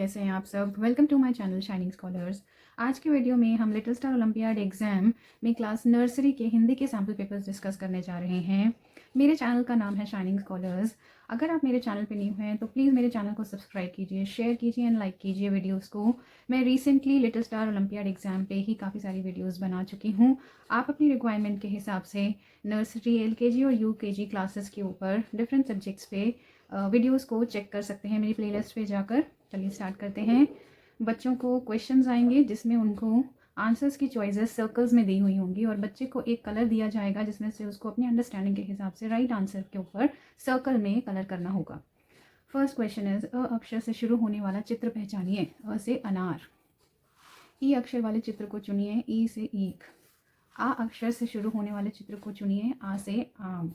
कैसे हैं आप सब। Welcome to my channel shining scholars. आज के वीडियो में हम लिटिल स्टार ओलंपियाड एग्ज़ाम में क्लास नर्सरी के हिंदी के सैम्पल पेपर्स डिस्कस करने जा रहे हैं। मेरे चैनल का नाम है शाइनिंग स्कॉलर्स। अगर आप मेरे चैनल पे न्यू हैं तो प्लीज़ मेरे चैनल को सब्सक्राइब कीजिए, शेयर कीजिए एंड लाइक कीजिए वीडियोज़ को। मैं recently little star olympiad exam पे ही काफ़ी सारी वीडियोज़ बना चुकी हूँ। आप अपनी रिक्वायरमेंट के हिसाब से नर्सरी, LKG और UKG क्लासेस के ऊपर डिफरेंट सब्जेक्ट्स पे वीडियोस को चेक कर सकते हैं मेरी प्लेलिस्ट पे जाकर। चलिए स्टार्ट करते हैं। बच्चों को क्वेश्चंस आएंगे जिसमें उनको आंसर्स की चॉइसेस सर्कल्स में दी हुई होंगी और बच्चे को एक कलर दिया जाएगा जिसमें से उसको अपनी अंडरस्टैंडिंग के हिसाब से राइट आंसर के ऊपर सर्कल में कलर करना होगा। फर्स्ट क्वेश्चन इज अ अक्षर से शुरू होने वाला चित्र पहचानिए। अ से अनार। ई अक्षर वाले चित्र को चुनिए। ई से ईख। आ अक्षर से शुरू होने वाले चित्र को चुनिए। आ से आम।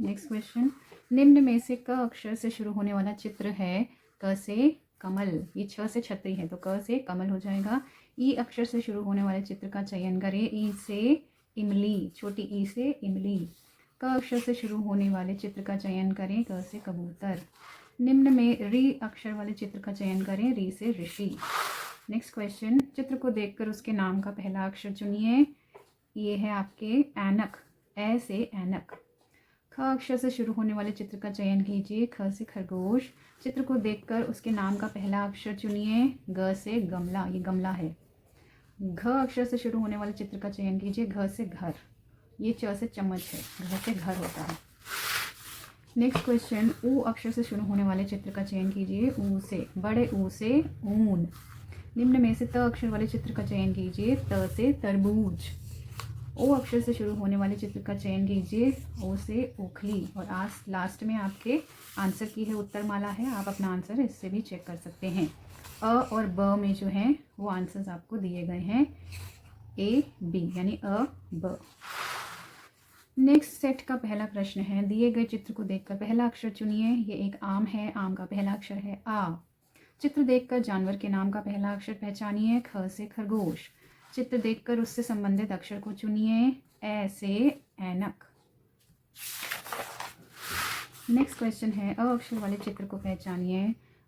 नेक्स्ट क्वेश्चन, निम्न में से क अक्षर से शुरू होने वाला चित्र है। क से कमल। ये छ से छतरी है तो क से कमल हो जाएगा। ई अक्षर से शुरू होने वाले चित्र का चयन करें। ई से इमली, छोटी ई से इमली। क अक्षर से शुरू होने वाले चित्र का चयन करें। क से कबूतर। निम्न में री अक्षर वाले चित्र का चयन करें। री से ऋषि। नेक्स्ट क्वेश्चन, चित्र को देखकर उसके नाम का पहला अक्षर चुनिए। ये है आपके ऐनक। ए से ऐनक। ख अक्षर से शुरू होने वाले चित्र का चयन कीजिए। ख से खरगोश। चित्र को देखकर उसके नाम का पहला अक्षर चुनिए। ग से गमला। ये गमला है। घ अक्षर से शुरू होने वाले चित्र का चयन कीजिए। घ से घर। ये च से चम्मच है। घ से घर होता है। नेक्स्ट क्वेश्चन, ऊ अक्षर से शुरू होने वाले चित्र का चयन कीजिए। ऊ से, बड़े ऊ से ऊन। निम्न में से त अक्षर वाले चित्र का चयन कीजिए। त से तरबूज। ओ अक्षर से शुरू होने वाले चित्र का चयन कीजिए। ओ से ओखली। और आज लास्ट में आपके आंसर की है उत्तरमाला है। आप अपना आंसर इससे भी चेक कर सकते हैं। अ और ब में जो हैं वो आंसर्स आपको दिए गए हैं A, B, यानी अ ब। नेक्स्ट सेट का पहला प्रश्न है, दिए गए चित्र को देखकर पहला अक्षर चुनिए। ये एक आम है। आम का पहला अक्षर है आ। चित्र देखकर जानवर के नाम का पहला अक्षर पहचानिए। ख से खरगोश। चित्र देखकर उससे संबंधित अक्षर को चुनिए। ए से ऐनक। नेक्स्ट क्वेश्चन है, अ अक्षर वाले चित्र को पहचानिए।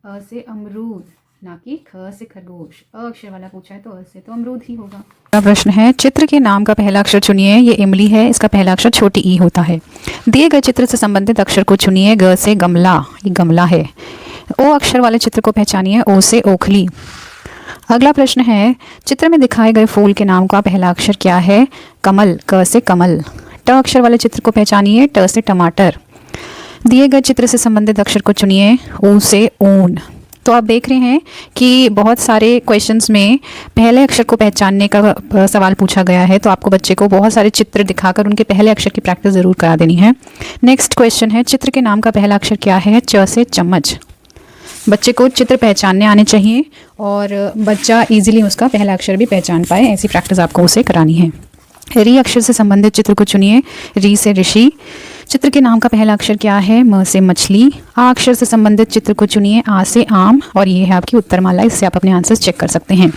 अ से अमरूद, ना कि ख से खरगोश। अ अक्षर वाला पूछा है तो अ से तो अमरूद ही होगा। प्रश्न है, चित्र के नाम का पहला अक्षर चुनिए। ये इमली है। इसका पहला अक्षर छोटी ई होता है। दिए गए चित्र से संबंधित अक्षर को चुनिए। ग से गमला। ये गमला है। ओ अक्षर वाले चित्र को पहचानिए। ओ से ओखली। अगला प्रश्न है, चित्र में दिखाए गए फूल के नाम का पहला अक्षर क्या है। कमल। क से कमल। ट अक्षर वाले चित्र को पहचानिए। ट से टमाटर। दिए गए चित्र से संबंधित अक्षर को चुनिए। ऊ से ऊन। तो आप देख रहे हैं कि बहुत सारे क्वेश्चंस में पहले अक्षर को पहचानने का सवाल पूछा गया है, तो आपको बच्चे को बहुत सारे चित्र दिखाकर उनके पहले अक्षर की प्रैक्टिस ज़रूर करा देनी है। नेक्स्ट क्वेश्चन है, चित्र के नाम का पहला अक्षर क्या है। च से चम्मच। बच्चे को चित्र पहचानने आने चाहिए और बच्चा इजीली उसका पहला अक्षर भी पहचान पाए, ऐसी प्रैक्टिस आपको उसे करानी है। री अक्षर से संबंधित चित्र को चुनिए। री से ऋषि। चित्र के नाम का पहला अक्षर क्या है। म से मछली। आ अक्षर से संबंधित चित्र को चुनिए। आ से आम। और ये है आपकी उत्तरमाला। इससे आप अपने आंसर्स चेक कर सकते हैं।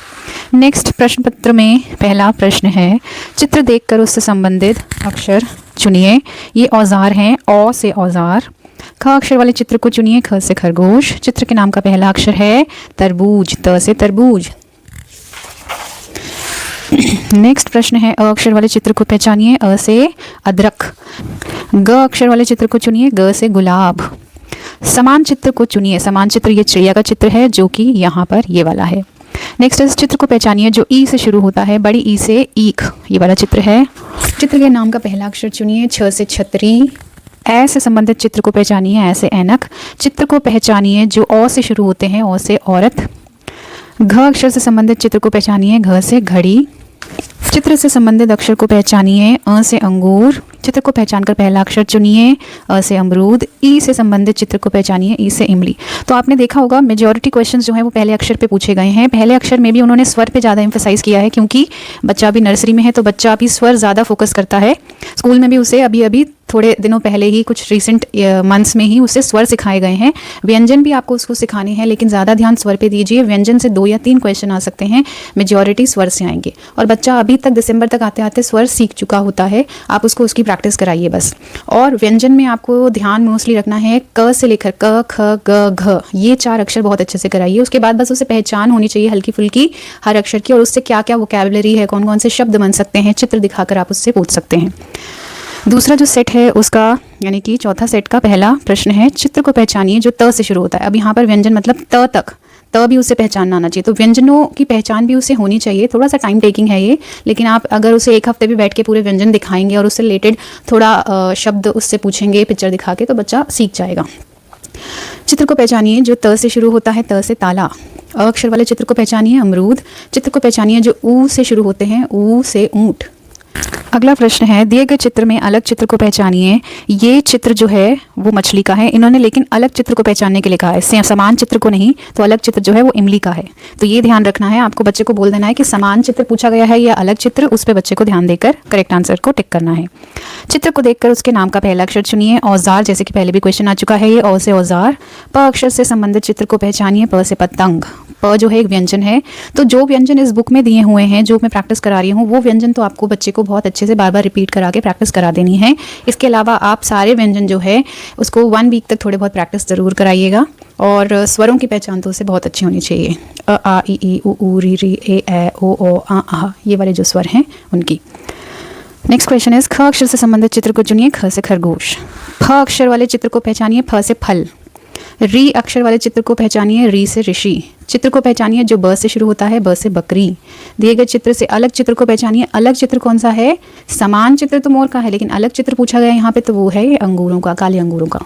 नेक्स्ट प्रश्न पत्र में पहला प्रश्न है, चित्र देखकर उससे संबंधित अक्षर चुनिए। ये औजार हैं। औ से औजार। ख अक्षर वाले चित्र को चुनिए। ख से खरगोश। चित्र के नाम का पहला अक्षर है तरबूज। त से तरबूज। नेक्स्ट प्रश्न है, अ अक्षर वाले चित्र को पहचानिए। अ से अदरक। ग अक्षर वाले चित्र को चुनिए। ग से गुलाब। समान चित्र को चुनिए। समान चित्र ये चिड़िया का चित्र है जो कि यहाँ पर ये वाला है। नेक्स्ट इस चित्र को पहचानिए जो ई से शुरू होता है। बड़ी ई से ईख। ये वाला चित्र है। चित्र के नाम का पहला अक्षर चुनिए। छ से छतरी। ए से संबंधित चित्र को पहचानिए। ए से ऐनक। चित्र को पहचानिए जो औ से शुरू होते हैं। औ से औरत। घ अक्षर से संबंधित चित्र को पहचानिए। घ से घड़ी। चित्र से संबंधित अक्षर को पहचानिए। अ से अंगूर। चित्र को पहचानकर पहला अक्षर चुनिए। अ से अमरूद। ई से संबंधित चित्र को पहचानिए। ई से इमली। तो आपने देखा होगा मेजॉरिटी क्वेश्चंस जो हैं वो पहले अक्षर पे पूछे गए हैं। पहले अक्षर में भी उन्होंने स्वर पे ज़्यादा एम्फेसाइज किया है क्योंकि बच्चा अभी नर्सरी में है तो बच्चा अभी स्वर ज़्यादा फोकस करता है। स्कूल में भी उसे अभी अभी थोड़े दिनों पहले ही कुछ रिसेंट मंथ्स में ही उसे स्वर सिखाए गए हैं। व्यंजन भी आपको उसको सिखाने हैं लेकिन ज़्यादा ध्यान स्वर पे दीजिए। व्यंजन से 2 या 3 क्वेश्चन आ सकते हैं, मेजॉरिटी स्वर से आएंगे और बच्चा अभी तक दिसंबर तक आते आते स्वर सीख चुका होता है। आप उसको उसकी प्रैक्टिस कराइए बस। और व्यंजन में आपको ध्यान मोस्टली रखना है क से लेकर क ख ग घ, ये 4 अक्षर बहुत अच्छे से कराइए। उसके बाद बस उसे पहचान होनी चाहिए हल्की फुल्की हर अक्षर की, और उससे क्या क्या वोकैबुलरी है, कौन कौन से शब्द बन सकते हैं, चित्र दिखाकर आप उससे पूछ सकते हैं। दूसरा जो सेट है उसका यानी कि चौथा सेट का पहला प्रश्न है चित्र को पहचानिए जो त से शुरू होता है। अब यहाँ पर व्यंजन मतलब त तक, त भी उसे पहचानना आना चाहिए, तो व्यंजनों की पहचान भी उसे होनी चाहिए। थोड़ा सा टाइम टेकिंग है ये, लेकिन आप अगर उसे एक हफ्ते भी बैठ के पूरे व्यंजन दिखाएंगे और उससे रिलेटेड थोड़ा शब्द उससे पूछेंगे पिक्चर दिखा के, तो बच्चा सीख जाएगा। चित्र को पहचानिए जो त से शुरू होता है, त से ताला। अ अक्षर वाले चित्र को पहचानिए अमरूद। चित्र को पहचानिए जो ऊ से शुरू होते हैं, ऊ से ऊंट। अगला प्रश्न है दिए गए चित्र में अलग चित्र को पहचानिए। ये चित्र जो है वो मछली का है, इन्होंने लेकिन अलग चित्र को पहचानने के लिए कहा है, समान चित्र को नहीं। तो अलग चित्र जो है वो इमली का है। तो ये ध्यान रखना है, आपको बच्चे को बोल देना है कि समान चित्र पूछा गया है या अलग चित्र, उस पर बच्चे को ध्यान देकर करेक्ट आंसर को टिक करना है। चित्र को देखकर उसके नाम का पहला अक्षर चुनिए। औजार, जैसे कि पहले भी क्वेश्चन आ चुका है ये, औ से औजार। प अक्षर से संबंधित चित्र को पहचानिए। प से पतंग। प जो है एक व्यंजन है, तो जो व्यंजन इस बुक में दिए हुए हैं जो मैं प्रैक्टिस करा रही हूँ वो व्यंजन तो आपको बच्चे को बहुत अच्छे से बार बार रिपीट करा के प्रैक्टिस करा देनी है। इसके अलावा आप सारे व्यंजन जो है उसको 1 वीक तक थोड़े बहुत प्रैक्टिस ज़रूर कराइएगा। और स्वरों की पहचान तो उसे बहुत अच्छी होनी चाहिए। अ आ इ ई उ ऊ री री ए ओ आ, ये वाले जो स्वर हैं उनकी। नेक्स्ट क्वेश्चन इज ख अक्षर से संबंधित चित्र को चुनिए। ख से खरगोश। फ अक्षर वाले चित्र को पहचानिए। फ से फल। री अक्षर वाले चित्र को पहचानिए। री से ऋषि। चित्र को पहचानिए जो ब से शुरू होता है। ब से बकरी। दिए गए चित्र से अलग चित्र को पहचानिए। अलग चित्र कौन सा है? समान चित्र तो मोर का है, लेकिन अलग चित्र पूछा गया यहाँ पे तो वो है अंगूरों का, काले अंगूरों का।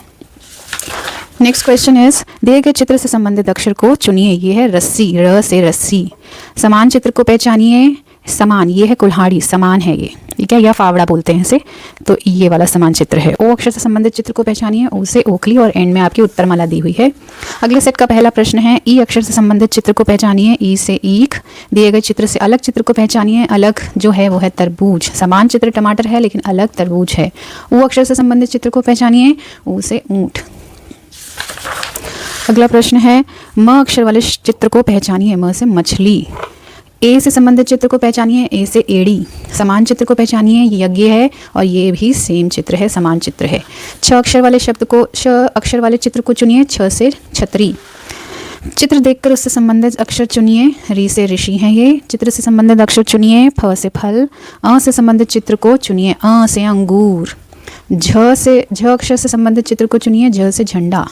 नेक्स्ट क्वेश्चन इज दिए गए चित्र से संबंधित अक्षर को चुनिए। ये है रस्सी, र से रस्सी। समान चित्र को पहचानिए। समान, ये है कुल्हाड़ी, समान है ये, ठीक है, या फावड़ा बोलते हैं इसे, तो ये वाला समान चित्र है। ओ अक्षर से संबंधित चित्र को पहचानिए। ओ से ओखली, और एंड में आपकी उत्तरमाला दी हुई है। अगले सेट का पहला प्रश्न है ई अक्षर से संबंधित चित्र को पहचानिए। ई से ईख। दिए गए चित्र से अलग चित्र को पहचानिए। अलग जो है वो है तरबूज। समान चित्र टमाटर है लेकिन अलग तरबूज है। ऊ अक्षर से संबंधित चित्र को पहचानिए। ऊ से ऊंट। अगला प्रश्न है म अक्षर वाले चित्र को पहचानिए। म से मछली। ए से संबंधित चित्र को पहचानिए। ए से एड़ी। समान चित्र को पहचानिए। ये यज्ञ है और ये भी सेम चित्र है, समान चित्र है। छ अक्षर वाले शब्द को, छ अक्षर वाले चित्र को चुनिए। छ से छतरी। चित्र देखकर उससे संबंधित अक्षर चुनिए। री से ऋषि हैं ये। चित्र से संबंधित अक्षर चुनिए। फ से फल। अ से संबंधित चित्र को चुनिए। अ से अंगूर। झ अक्षर से संबंधित चित्र को चुनिए। झ से झंडा।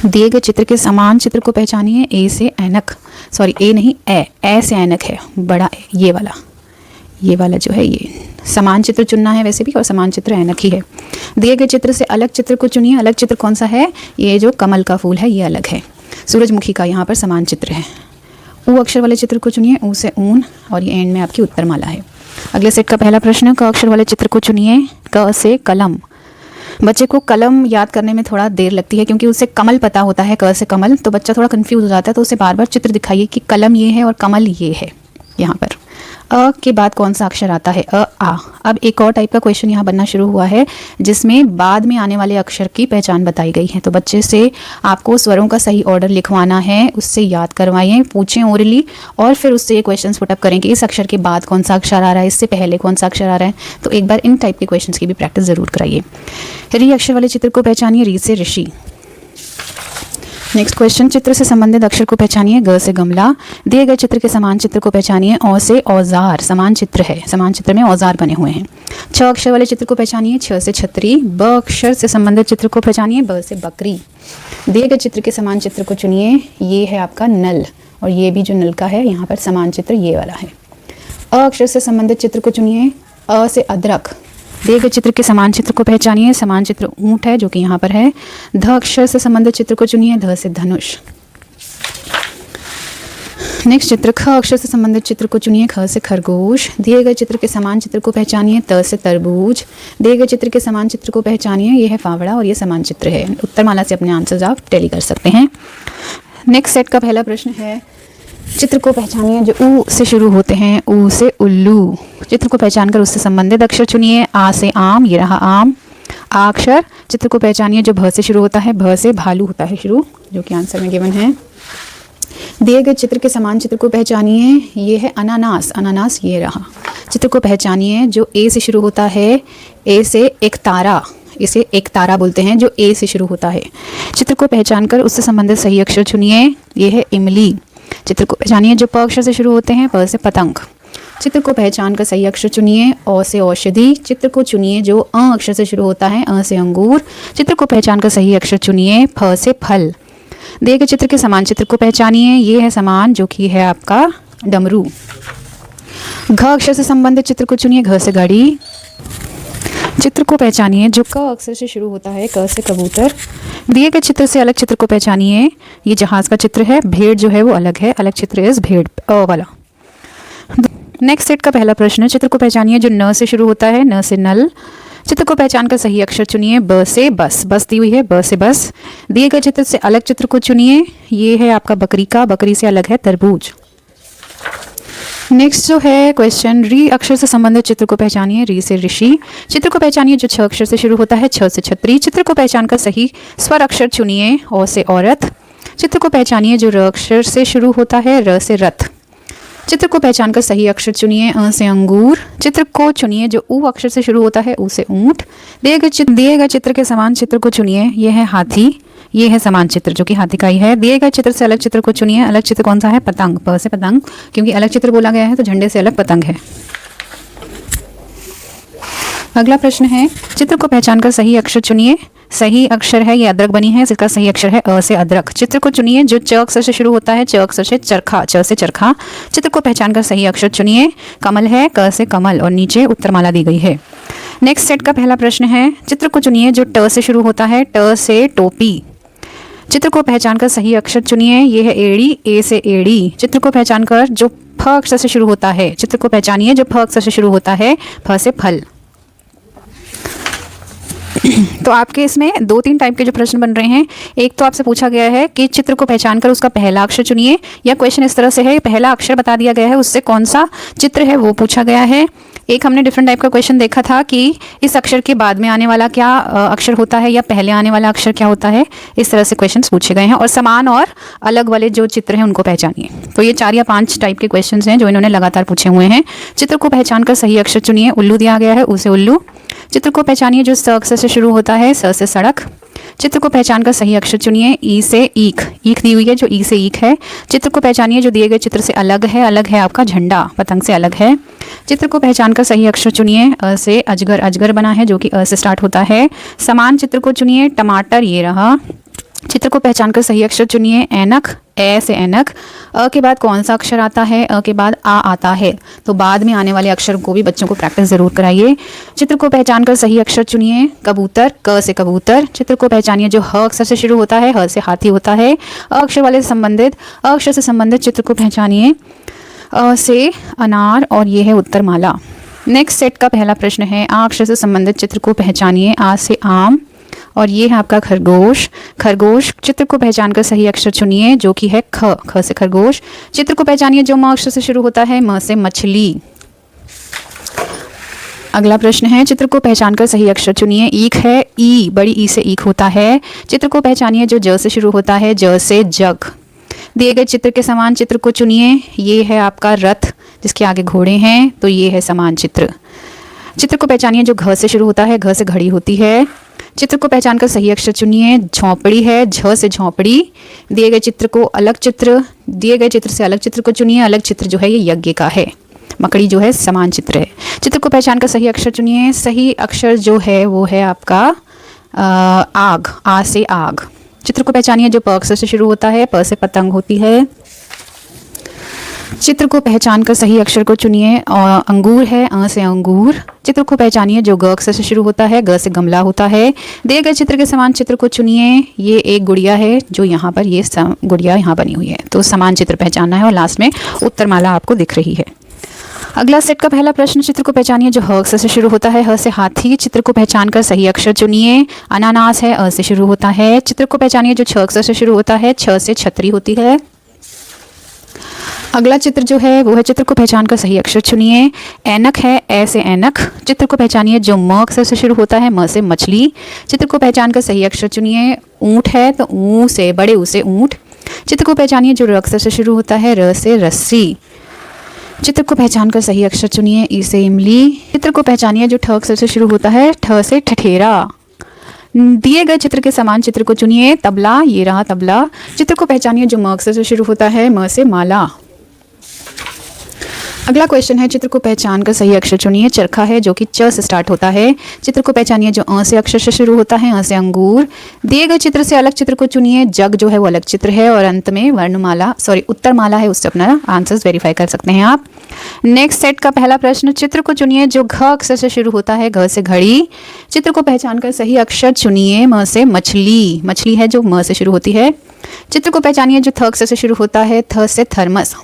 दिए गए चित्र के समान चित्र को पहचानिए। ए से ऐनक, सॉरी ए नहीं ए से ऐनक है, बड़ा ए, ये वाला जो है ये समान चित्र चुनना है वैसे भी, और समान चित्र ऐनक ही है। दिए गए चित्र से अलग चित्र को चुनिए। अलग चित्र कौन सा है? ये जो कमल का फूल है ये अलग है। सूरजमुखी का यहाँ पर समान चित्र है। ऊ अक्षर वाले चित्र को चुनिए। ऊ से ऊन, और ये एंड में आपकी उत्तरमाला है। अगले सेट का पहला प्रश्न क अक्षर वाले चित्र को चुनिए। क से कलम। बच्चे को कलम याद करने में थोड़ा देर लगती है क्योंकि उसे कमल पता होता है, क से कमल, तो बच्चा थोड़ा कंफ्यूज हो जाता है। तो उसे बार बार चित्र दिखाइए कि कलम ये है और कमल ये है। यहाँ पर अ के बाद कौन सा अक्षर आता है? अ आ। अब एक और टाइप का क्वेश्चन यहाँ बनना शुरू हुआ है जिसमें बाद में आने वाले अक्षर की पहचान बताई गई है। तो बच्चे से आपको स्वरों का सही ऑर्डर लिखवाना है, उससे याद करवाइए, पूछें ओरली, और फिर उससे ये क्वेश्चन पुटअप करें कि इस अक्षर के बाद कौन सा अक्षर आ रहा है, इससे पहले कौन सा अक्षर आ रहा है। तो एक बार इन टाइप के क्वेश्चन की भी प्रैक्टिस ज़रूर कराइए। री अक्षर वाले चित्र को पहचानिए। री से ऋषि। नेक्स्ट क्वेश्चन चित्र से संबंधित अक्षर को पहचानिए। ग से गमला। दिए गए चित्र के समान चित्र को पहचानिए। औ से औजार। समान चित्र है, समान चित्र में औजार बने हुए हैं। छ अक्षर वाले चित्र को पहचानिए। छ से छतरी। ब अक्षर से संबंधित चित्र को पहचानिए। ब से बकरी। दिए गए चित्र के समान चित्र को चुनिए। ये है आपका नल, और ये भी जो नल का है यहाँ पर समान चित्र ये वाला है। अ अक्षर से संबंधित चित्र को चुनिए। अ से अदरक। दिए गए चित्र के समान चित्र को पहचानिए। समान चित्र ऊंट है जो कि यहाँ पर है। ध अक्षर से संबंधित चित्र को चुनिए। ध से धनुष। नेक्स्ट चित्र ख अक्षर से संबंधित चित्र को चुनिए। ख से खरगोश। दिए गए चित्र के समान चित्र को पहचानिए। त से तरबूज। दिए गए चित्र के समान चित्र को पहचानिए। ये है फावड़ा और ये समान चित्र है। उत्तरमाला से अपने आंसर्स आप टैली कर सकते हैं। नेक्स्ट सेट का पहला प्रश्न है चित्र को पहचानिए जो ऊ से शुरू होते हैं। ऊ से उल्लू। चित्र को पहचान कर उससे संबंधित अक्षर चुनिए। आ से आम, ये रहा आम। आ अक्षर चित्र को पहचानिए जो भ से शुरू होता है। भ से भालू होता है शुरू, जो कि आंसर में गिवन है। दिए गए चित्र के समान चित्र को पहचानिए। ये है अनानास, अनानास ये रहा। चित्र को पहचानिए जो ए से शुरू होता है, ए से एक तारा, इसे एक तारा बोलते हैं जो ए से शुरू होता है। चित्र को पहचानकर उससे संबंधित सही अक्षर चुनिए। ये है इमली। चित्र को पहचानिए जो प अक्षर से शुरू होते हैं, प से पतंग। चित्र को पहचानकर सही अक्षर चुनिए। औ से औषधि। चित्र को चुनिए जो अ अक्षर से शुरू होता है, अ से अंगूर। चित्र को पहचानकर सही अक्षर चुनिए। फ से फल। दिए गए चित्र के समान चित्र को पहचानिए। ये है समान जो कि है आपका डमरू। घ अक्षर से संबंधित चित्र को चुनिए। घ से घड़ी। चित्र को पहचानिए जो क अक्षर से शुरू होता है, क से कबूतर। दिए गए चित्र से अलग चित्र को पहचानिए। ये जहाज का चित्र है, भेड़ जो है वो अलग है, अलग चित्र इस भेड़ अ वाला। नेक्स्ट सेट का पहला प्रश्न, चित्र को पहचानिए जो न से शुरू होता है, न से नल। चित्र को पहचान कर सही अक्षर चुनिए। ब से बस, बस दी हुई है, ब से बस। दिए गए चित्र से अलग चित्र को चुनिए। ये है आपका बकरी का, बकरी से अलग है तरबूज। नेक्स्ट जो है क्वेश्चन, री अक्षर से संबंधित चित्र को पहचानिए। री से ऋषि। चित्र को पहचानिए जो छ अक्षर से शुरू होता है, छ से छतरी। चित्र को पहचान कर सही स्वर अक्षर चुनिए। औ से औरत। चित्र को पहचानिए जो र अक्षर से शुरू होता है, र से रथ। चित्र को पहचान कर सही अक्षर चुनिए। अ से अंगूर। चित्र को चुनिए जो ऊ अक्षर से शुरू होता है, ऊ से ऊंट। दिए गए चित्र के समान चित्र को चुनिए। यह है हाथी, ये है समान चित्र जो कि हाथी का ही है। दिए गए चित्र से अलग चित्र को चुनिए। अलग चित्र कौन सा है? पतंग। प से पतंग, क्योंकि अलग चित्र बोला गया है तो झंडे से अलग पतंग है। अगला प्रश्न है, चित्र को पहचान कर सही अक्षर चुनिए। सही अक्षर है ये अदरक बनी है, इसका सही अक्षर है अ से अदरक। चित्र को चुनिए जो च अक्षर से शुरू होता है, च अक्षर से चरखा, च से चरखा। चित्र को पहचान कर सही अक्षर चुनिए। कमल है, क से कमल, और नीचे उत्तरमाला दी गई है। नेक्स्ट सेट का पहला प्रश्न है, चित्र को चुनिए जो ट से शुरू होता है, ट से टोपी। चित्र को पहचान कर सही अक्षर चुनिए। ये है एड़ी, ए से एड़ी। चित्र को पहचान कर जो फ अक्षर से शुरू होता है, चित्र को पहचानिए जो फ अक्षर से शुरू होता है, फ से फल। तो आपके इसमें 2-3 टाइप के जो प्रश्न बन रहे हैं। एक तो आपसे पूछा गया है कि चित्र को पहचान कर उसका पहला अक्षर चुनिए, या क्वेश्चन इस तरह से है पहला अक्षर बता दिया गया है, उससे कौन सा चित्र है वो पूछा गया है। एक हमने डिफरेंट टाइप का क्वेश्चन देखा था कि इस अक्षर के बाद में आने वाला क्या अक्षर होता है या पहले आने वाला अक्षर क्या होता है। इस तरह से क्वेश्चंस पूछे गए हैं, और समान और अलग वाले जो चित्र हैं उनको पहचानिए। तो ये 4 या 5 टाइप के क्वेश्चंस हैं जो इन्होंने लगातार पूछे हुए हैं। चित्र को पहचान कर सही अक्षर चुनिए। उल्लू दिया गया है, उ से उल्लू। चित्र को पहचानिए जो स अक्षर से शुरू होता है, स से सड़क। चित्र को पहचान कर सही अक्षर चुनिए। ई से ईख, ईख दी हुई है जो ई से ईख है। चित्र को पहचानिए जो दिए गए चित्र से अलग है आपका झंडा, पतंग से अलग है। चित्र को पहचान कर सही अक्षर चुनिए। अ से अजगर, अजगर बना है जो कि अ से स्टार्ट होता है। समान चित्र को चुनिए। टमाटर ये रहा। चित्र को पहचान कर सही अक्षर चुनिए। ऐनक, ए से ऐनक। अ के बाद कौन सा अक्षर आता है? अ के बाद आ आता है, तो बाद में आने वाले अक्षर को भी बच्चों को प्रैक्टिस जरूर कराइए। चित्र को पहचान कर सही अक्षर चुनिए। कबूतर, क से कबूतर। चित्र को पहचानिए जो ह अक्षर से शुरू होता है, ह से हाथी होता है। अ अक्षर से संबंधित चित्र को पहचानिए। अ से अनार, और ये है उत्तरमाला। नेक्स्ट सेट का पहला प्रश्न है, आ अक्षर से संबंधित चित्र को पहचानिए। आ से आम, और ये है आपका खरगोश। खरगोश, चित्र को पहचान कर सही अक्षर चुनिए जो कि है ख, ख से खरगोश। चित्र को पहचानिए जो म अक्षर से शुरू होता है, म से मछली। अगला प्रश्न है, चित्र को पहचान कर सही अक्षर चुनिए। ईख है, ई, बड़ी ई से ईख होता है। चित्र को पहचानिए जो ज से शुरू होता है, ज से जग। दिए गए चित्र के समान चित्र को चुनिए। ये है आपका रथ जिसके आगे घोड़े हैं, तो ये है समान चित्र। चित्र को पहचानिए जो घ से शुरू होता है, घ से घड़ी होती है। चित्र को पहचान कर सही अक्षर चुनिए। झोंपड़ी है, झ से झोंपड़ी। दिए गए चित्र से अलग चित्र को चुनिए। अलग चित्र जो है ये यज्ञ का है। मकड़ी जो है समान चित्र है। चित्र को पहचान कर सही अक्षर चुनिए। सही अक्षर जो है वो है आपका आग, आ से आग। चित्र को पहचानिए जो प अक्षर से शुरू होता है, प से पतंग होती है। चित्र को पहचान कर सही अक्षर को चुनिए। अंगूर है, अ से अंगूर। चित्र को पहचानिए जो ग अक्षर से शुरू होता है, ग से गमला होता है। दिए गए चित्र के समान चित्र को चुनिए। ये एक गुड़िया है जो यहाँ पर ये गुड़िया यहाँ बनी हुई है, तो समान चित्र पहचानना है, और लास्ट में उत्तरमाला आपको दिख रही है। अगला सेट का पहला प्रश्न, चित्र को पहचानिए जो ह अक्षर से शुरू होता है, ह से हाथी। चित्र को पहचान कर सही अक्षर चुनिए। अनानास है, अ से शुरू होता है। चित्र को पहचानिए जो छ अक्षर से शुरू होता है, छ से छतरी होती है। अगला चित्र जो है वो है, चित्र को पहचान कर सही अक्षर चुनिए। ऐनक है, ए से ऐनक। चित्र को पहचानिए जो म अक्षर से शुरू होता है, म से मछली। चित्र को पहचान कर सही अक्षर चुनिए। ऊंट है, तो ऊ से बड़े ऊ से ऊंट। चित्र को पहचानिए जो र अक्षर से शुरू होता है, र से रस्सी। चित्र को पहचान कर सही अक्षर चुनिए, ई से इमली। चित्र को पहचानिए जो ठ अक्षर से शुरू होता है, ठ से ठठेरा। दिए गए चित्र के समान चित्र को चुनिए, तबला, ये रहा तबला। चित्र को पहचानिए जो म अक्षर से शुरू होता है, म से माला। अगला क्वेश्चन है, चित्र को पहचान कर सही अक्षर चुनिए, चरखा है जो कि च से स्टार्ट होता है। चित्र को पहचानिए जो अ से अक्षर से शुरू होता है, अ से अंगूर। दिए गए चित्र से अलग चित्र को चुनिए, जग जो है वो अलग चित्र है और अंत में वर्णमाला उत्तरमाला है, उससे अपना आंसर्स वेरीफाई कर सकते हैं आप। नेक्स्ट सेट का पहला प्रश्न, चित्र को चुनिए जो घ अक्षर से शुरू होता है, घ से घड़ी। चित्र को पहचान कर सही अक्षर चुनिए, म से मछली, मछली है जो म से शुरू होती है। चित्र को पहचानिए जो थ अक्षर से शुरू होता है, थ से थर्मस।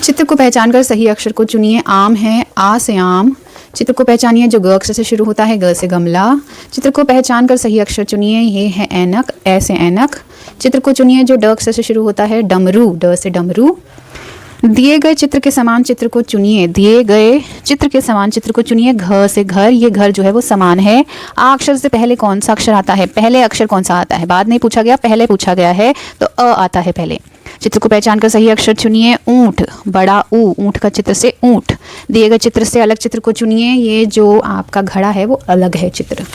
चित्र को पहचान कर सही अक्षर को चुनिए, आम है, आ से आम। चित्र को पहचानिए जो ग अक्षर से शुरू होता है, ग से गमला। चित्र को पहचान कर सही अक्षर चुनिए, ये है ऐनक, ए से ऐनक। चित्र को चुनिए जो ड अक्षर से शुरू होता है, डमरू, ड से डमरू। दिए गए चित्र के समान चित्र को चुनिए, दिए गए चित्र के समान चित्र को चुनिए, घ से घर, ये घर जो है वो समान है। आ अक्षर से पहले कौन सा अक्षर आता है, पहले अक्षर कौन सा आता है, बाद नहीं पूछा गया, पहले पूछा गया है तो अ आता है पहले। चित्र को पहचान कर सही अक्षर चुनिए, ऊंट, बड़ा ऊ, ऊंट का चित्र से ऊंट। दिए गए चित्र से अलग चित्र को चुनिए, ये जो आपका घड़ा है वो अलग है चित्र।